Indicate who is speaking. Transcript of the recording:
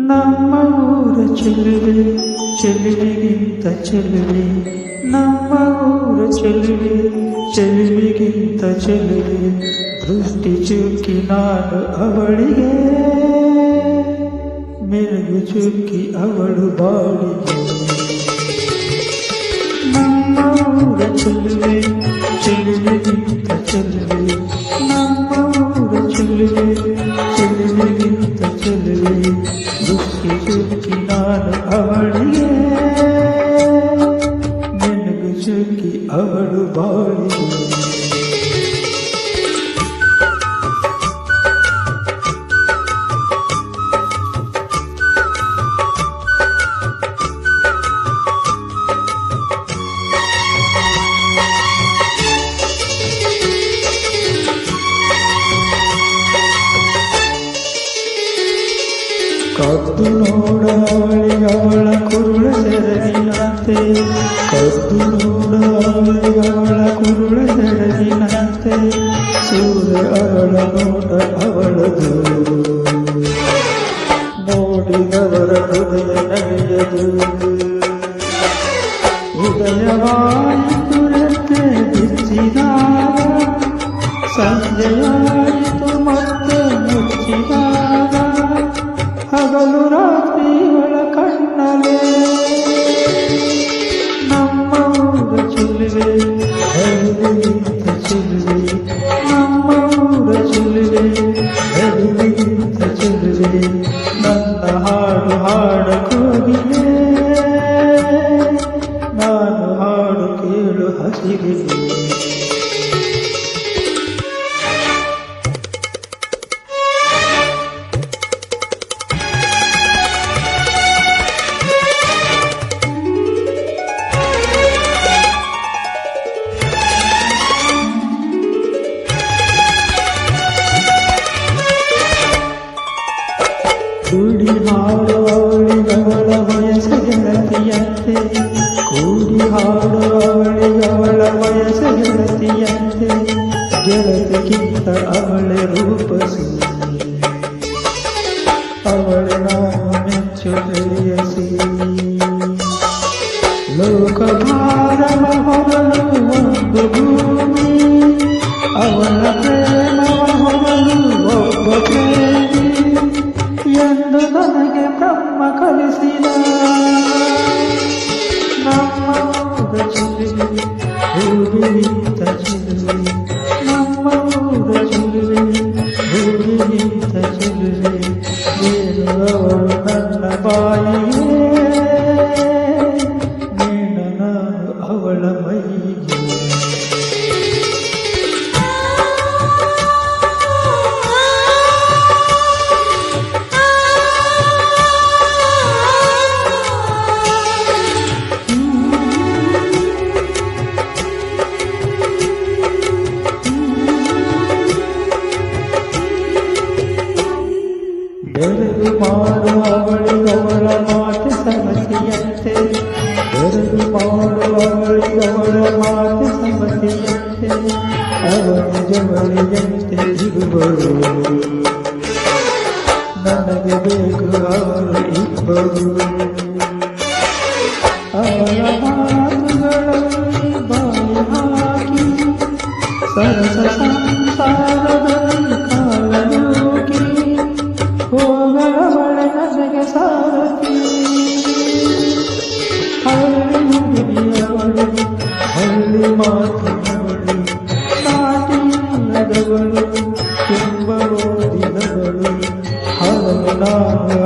Speaker 1: ನಮ್ಮ ಊರ ಚೆಲುವೆ ಚೆಲುವಿಗಿಂತ ಚೆಲುವೆ, ನಮ್ಮ ಊರ ಚೆಲುವೆ ಚೆಲುವಿಗಿಂತ ಚೆಲುವೆ, ದೃಷ್ಟಿ ಚುಕ್ಕಿ ನಾನು ಅವಳಿಗೆ, ಮೆರುಗು ಚುಕ್ಕಿ ಅವಳು ಬಾಳಿಗೆ. ನಮ್ಮ ಊರ ಚೆಲುವೆ ಚೆಲುವಿಗಿಂತ ಚೆಲುವೆ, ನಮ್ಮ ಊರ ಚೆಲುವೆ ಚೆಲುವಿಗಿಂತ ಚೆಲುವೆ, ದೃಷ್ಟಿ ಚುಕ್ಕಿ ನಾನು ಅವಳಿಗೆ, ಮೆರುಗು ಚುಕ್ಕಿ ಅವಳು ಬಾಳಿಗೆ. ಕದ್ದು ನೋಡವಳಿಗೆ ಅವಳ ಕುರುಳ ಸೆರಗಿನಂತೆ, ಕದ್ದು ನೋಡವಳಿಗೆ ಅವಳ ಕುರುಳ ಸೆರಗಿನಂತೆ, ಸೂರ್ಯ ಅವಳ ನೋಟ ಅವಳದು, ನೋಡಿದವರ ಹೃದಯ ನಡೆಯದು. ಉದಯವಾಯಿತು ರೆಕ್ಕೆ ಬಿಚ್ಚಿದಾಗ, ಸಂಜೆಯಾಯಿತು ಮತ್ತೆ ಮುಚ್ಚಿದಾಗ, ಹಗಲು ರಾತ್ರಿಗಳ ಕಣ್ಣಲೆ ನಮ್ಮ ಊರ ಚೆಲುವೆ ಚೆಲುವಿಗಿಂತ ಚೆಲುವೆ, ನಮ್ಮ ಊರ ಚೆಲುವೆ ಚೆಲುವಿಗಿಂತ ಚೆಲುವೆ, ನನ್ನ ಹಾಡು ಹಾಡು ಕೋಗಿಲೆ, ನಾನು ಹಾಡು ಕೇಳು ಹಸಿಗೆ. ಕೂಡಿ ಹಾಡುವವಳಿಗವಳ ವಯಸ್ಸ ಗೆಳತಿಯಂತೆ, ಕೂಡಿ ಹಾಡುವವಳಿಗವಳ ವಯಸ್ಸ ಗೆಳತಿಯಂತೆ, ಗೆಳತಿಗಿಂತ ಅವಳ ರೂಪಸಿ, ಅವಳ ನಾನು ಮೆಚ್ಚು ಪ್ರೇಯಸಿ. ಲೋಕಭಾರವ ಹೊರಲು ಒಂದು ಭೂಮಿ, ಅವಳ ಪ್ರೇಮವ ಹೊರಲು ಒಬ್ಬ ಪ್ರೇಮಿ ಎಂದು ನನಗೆ ಬ್ರಹ್ಮ ಕಲಿಸಿದ. ನಮ್ಮ ಊರ ಚೆಲುವೆ ಹೂವಿಗಿಂತ ಚೆಲುವೆ, ನಮ್ಮ ಊರ ಚೆಲುವೆ ಹೂವಿಗಿಂತ ಚೆಲುವೆ, ನೀನು ಅವಳು ನನ್ನ ಬಾಯಿಗೆ, ನೀನು ನಾನು ಅವಳ ಮೈಗೆ. ಬೆರಗು ಮಾಡುವವಳಿಗವಳ ಮಾತು ಸಮತಿಯಂತೆ, ಬೆರಗು ಮಾಡುವವಳಿಗವಳ ಮಾತು ಸಮತಿಯಂತೆ, ಅವಳ ಜವಳಿಯಂತೆ ಇರುವರು, ನನಗೆ ಬೇಕು ಅವರು ಇಬ್ಬರು. ಅವಳ ಮಾತುಗಳಲ್ಲಿ ಬಾಯಿ ಹಾಕಿ ಸರಸ ಸಂಸಾರದಲ್ಲಿ ಕಾಲನೂಕಿ, ಹೋಗಲವಳೆ ನನಗೆ ಸಾರಥಿ. ಹಳ್ಳಿ ಹುಡುಗಿಯವಳು ಹಳ್ಳಿ ಮಾತಿನವಳು, ನಾಟಿಲ್ಲದವಳು ತುಂಬ ಓದಿದವಳು, ಹಲವು ನಾನು